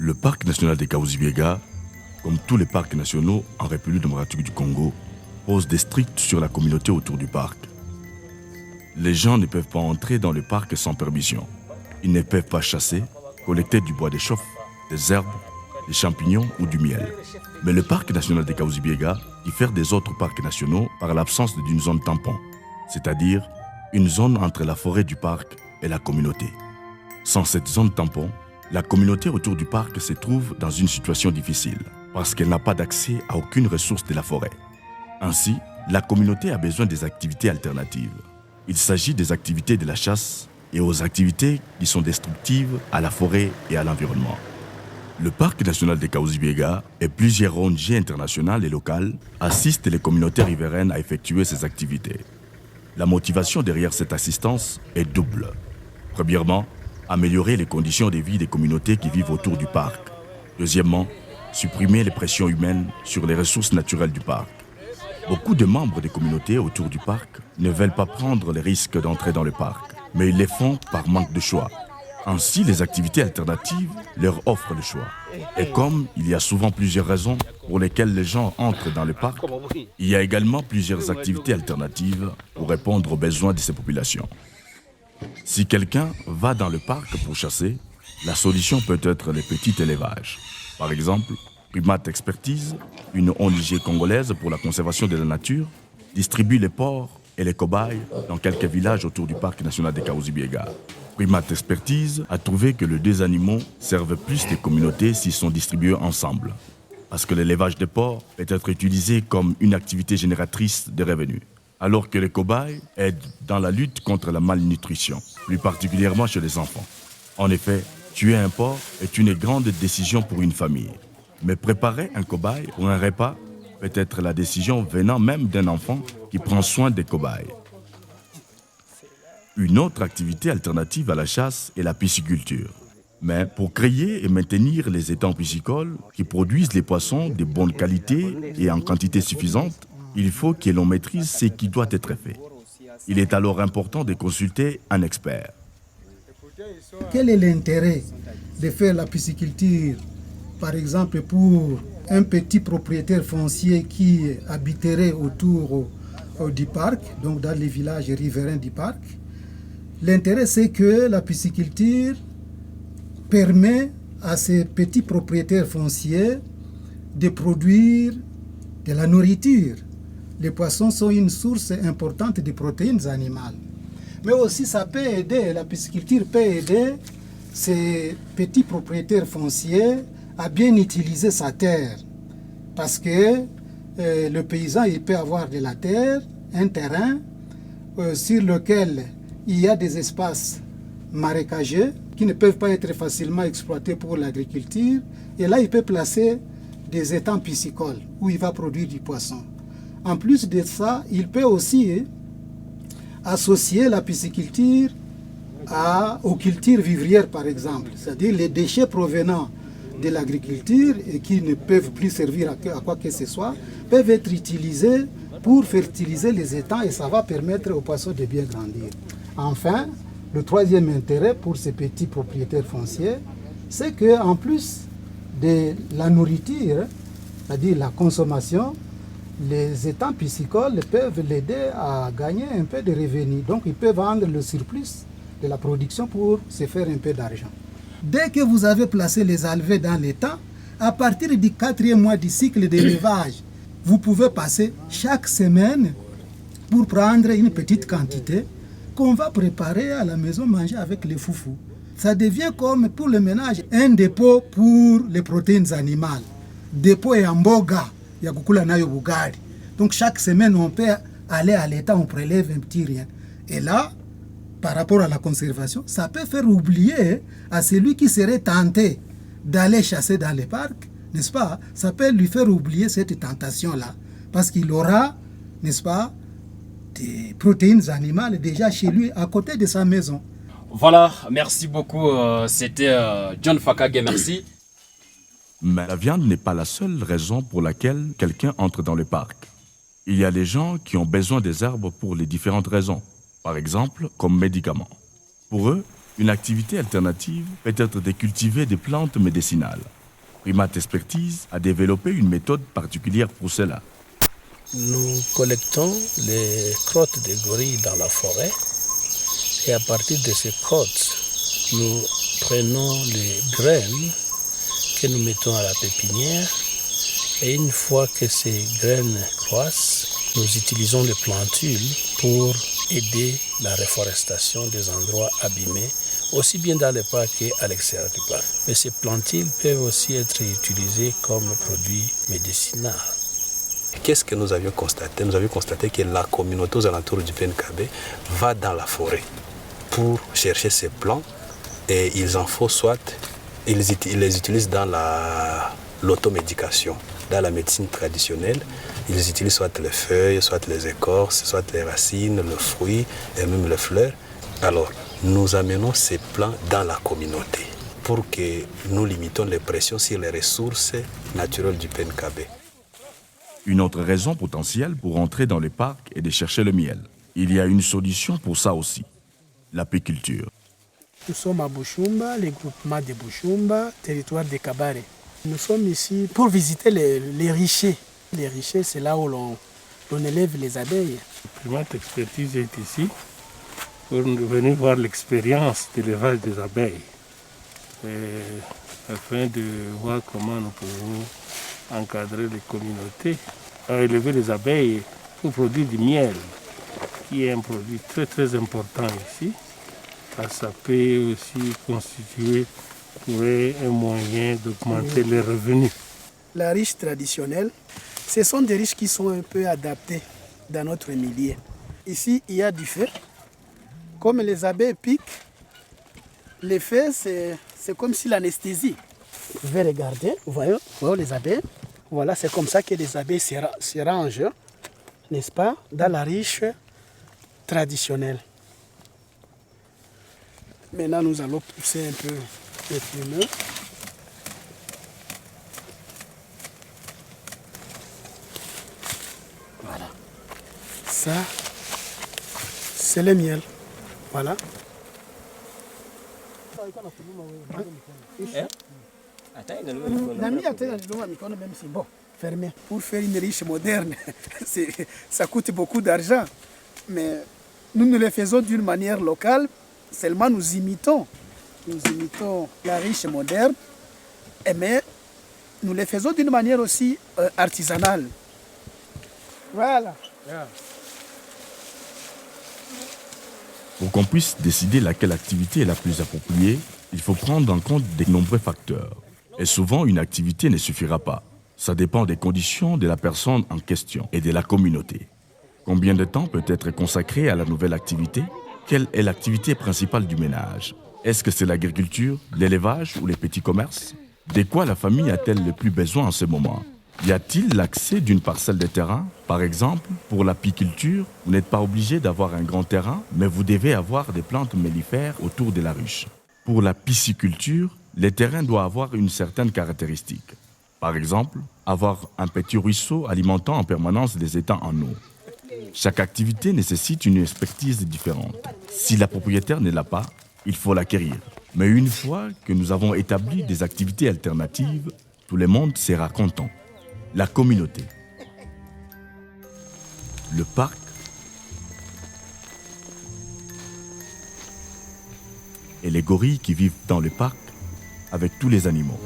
Le parc national des Kahuzi-Biega, comme tous les parcs nationaux en République démocratique du Congo, pose des stricts sur la communauté autour du parc. Les gens ne peuvent pas entrer dans le parc sans permission. Ils ne peuvent pas chasser, collecter du bois de chauffe, des herbes, des champignons ou du miel. Mais le parc national des Kahuzi-Biega diffère des autres parcs nationaux par l'absence d'une zone tampon, c'est-à-dire une zone entre la forêt du parc et la communauté. Sans cette zone tampon, la communauté autour du parc se trouve dans une situation difficile parce qu'elle n'a pas d'accès à aucune ressource de la forêt. Ainsi, la communauté a besoin des activités alternatives. Il s'agit des activités de la chasse et aux activités qui sont destructives à la forêt et à l'environnement. Le parc national des Kahuzi-Biega et plusieurs ONG internationales et locales assistent les communautés riveraines à effectuer ces activités. La motivation derrière cette assistance est double. Premièrement, améliorer les conditions de vie des communautés qui vivent autour du parc. Deuxièmement, supprimer les pressions humaines sur les ressources naturelles du parc. Beaucoup de membres des communautés autour du parc ne veulent pas prendre les risques d'entrer dans le parc, mais ils les font par manque de choix. Ainsi, les activités alternatives leur offrent le choix. Et comme il y a souvent plusieurs raisons pour lesquelles les gens entrent dans le parc, il y a également plusieurs activités alternatives pour répondre aux besoins de ces populations. Si quelqu'un va dans le parc pour chasser, la solution peut être le petit élevage. Par exemple, Primate Expertise, une ONG congolaise pour la conservation de la nature, distribue les porcs et les cobayes dans quelques villages autour du parc national des Kahuzi-Biega. Primate Expertise a trouvé que les deux animaux servent plus des communautés s'ils sont distribués ensemble, parce que l'élevage des porcs peut être utilisé comme une activité génératrice de revenus, alors que les cobayes aident dans la lutte contre la malnutrition, plus particulièrement chez les enfants. En effet, tuer un porc est une grande décision pour une famille, mais préparer un cobaye pour un repas peut être la décision venant même d'un enfant qui prend soin des cobayes. Une autre activité alternative à la chasse est la pisciculture. Mais pour créer et maintenir les étangs piscicoles qui produisent les poissons de bonne qualité et en quantité suffisante, il faut que l'on maîtrise ce qui doit être fait. Il est alors important de consulter un expert. Quel est l'intérêt de faire la pisciculture, par exemple pour un petit propriétaire foncier qui habiterait autour du parc, donc dans les villages riverains du parc? L'intérêt, c'est que la pisciculture permet à ces petits propriétaires fonciers de produire de la nourriture. Les poissons sont une source importante de protéines animales. Mais aussi, ça peut aider, la pisciculture peut aider ces petits propriétaires fonciers à bien utiliser sa terre. Parce que le paysan, il peut avoir de la terre, un terrain sur lequel il y a des espaces marécageux qui ne peuvent pas être facilement exploités pour l'agriculture. Et là, il peut placer des étangs piscicoles où il va produire du poisson. En plus de ça, il peut aussi associer la pisciculture aux cultures vivrières, par exemple. C'est-à-dire les déchets provenant de l'agriculture et qui ne peuvent plus servir à quoi que ce soit, peuvent être utilisés pour fertiliser les étangs et ça va permettre aux poissons de bien grandir. Enfin, le troisième intérêt pour ces petits propriétaires fonciers, c'est qu'en plus de la nourriture, c'est-à-dire la consommation, les étangs piscicoles peuvent l'aider à gagner un peu de revenus. Donc, ils peuvent vendre le surplus de la production pour se faire un peu d'argent. Dès que vous avez placé les alevins dans l'étang, à partir du 4e mois du cycle d'élevage, vous pouvez passer chaque semaine pour prendre une petite quantité qu'on va préparer à la maison, manger avec les foufous. Ça devient comme pour le ménage un dépôt pour les protéines animales. Dépôt et mboga, ya kukula nayo bugari. Donc chaque semaine, on peut aller à l'étang, on prélève un petit rien. Et là, par rapport à la conservation, ça peut faire oublier à celui qui serait tenté d'aller chasser dans les parcs, n'est-ce pas? Ça peut lui faire oublier cette tentation-là. Parce qu'il aura, n'est-ce pas, des protéines animales déjà chez lui, à côté de sa maison. Voilà, merci beaucoup. C'était John Fakage, merci. Mais la viande n'est pas la seule raison pour laquelle quelqu'un entre dans le parc. Il y a des gens qui ont besoin des herbes pour les différentes raisons. Par exemple, comme médicaments. Pour eux, une activité alternative peut être de cultiver des plantes médicinales. Primate Expertise a développé une méthode particulière pour cela. Nous collectons les crottes de gorilles dans la forêt et à partir de ces crottes, nous prenons les graines que nous mettons à la pépinière et une fois que ces graines croissent, nous utilisons les plantules pour aider la réforestation des endroits abîmés, aussi bien dans le parc qu'à l'extérieur du parc. Mais ces plantules peuvent aussi être utilisées comme produits médicinaux. Qu'est-ce que nous avions constaté? Nous avions constaté que la communauté aux alentours du PNKB va dans la forêt pour chercher ces plants et ils en font soit, ils les utilisent dans l'automédication, dans la médecine traditionnelle. Ils utilisent soit les feuilles, soit les écorces, soit les racines, le fruit et même les fleurs. Alors, nous amenons ces plants dans la communauté pour que nous limitons les pressions sur les ressources naturelles du PNKB. Une autre raison potentielle pour entrer dans les parcs est de chercher le miel. Il y a une solution pour ça aussi, l'apiculture. Nous sommes à Bushumba, le groupement de Bushumba, territoire de Kabare. Nous sommes ici pour visiter les richers. Les richers, c'est là où l'on élève les abeilles. Primate Expertise est ici pour venir voir l'expérience d'élevage des abeilles, afin de voir comment nous pouvons encadrer les communautés à élever les abeilles pour produire du miel, qui est un produit très très important ici. Ça peut aussi constituer un moyen d'augmenter les revenus. La riche traditionnelle, ce sont des riches qui sont un peu adaptés dans notre milieu. Ici, il y a du feu. Comme les abeilles piquent, l'effet, c'est comme si l'anesthésie. Vous pouvez regarder, vous voyez les abeilles. Voilà, c'est comme ça que les abeilles se rangent, n'est-ce pas, dans la riche traditionnelle. Maintenant, nous allons pousser un peu les fumeux. Voilà. Ça, c'est le miel. Voilà. Bon, fermé. Pour faire une riche moderne, ça coûte beaucoup d'argent. Mais nous le faisons d'une manière locale, seulement nous imitons la riche moderne, mais nous le faisons d'une manière aussi artisanale. Voilà. Yeah. Pour qu'on puisse décider laquelle activité est la plus appropriée, il faut prendre en compte de nombreux facteurs. Et souvent, une activité ne suffira pas. Ça dépend des conditions de la personne en question et de la communauté. Combien de temps peut être consacré à la nouvelle activité? Quelle est l'activité principale du ménage? Est-ce que c'est l'agriculture, l'élevage ou les petits commerces? De quoi la famille a-t-elle le plus besoin en ce moment? Y a-t-il l'accès d'une parcelle de terrain? Par exemple, pour l'apiculture, vous n'êtes pas obligé d'avoir un grand terrain, mais vous devez avoir des plantes mellifères autour de la ruche. Pour la pisciculture, le terrain doit avoir une certaine caractéristique. Par exemple, avoir un petit ruisseau alimentant en permanence des étangs en eau. Chaque activité nécessite une expertise différente. Si la propriétaire ne l'a pas, il faut l'acquérir. Mais une fois que nous avons établi des activités alternatives, tout le monde sera content. La communauté. Le parc. Et les gorilles qui vivent dans le parc avec tous les animaux.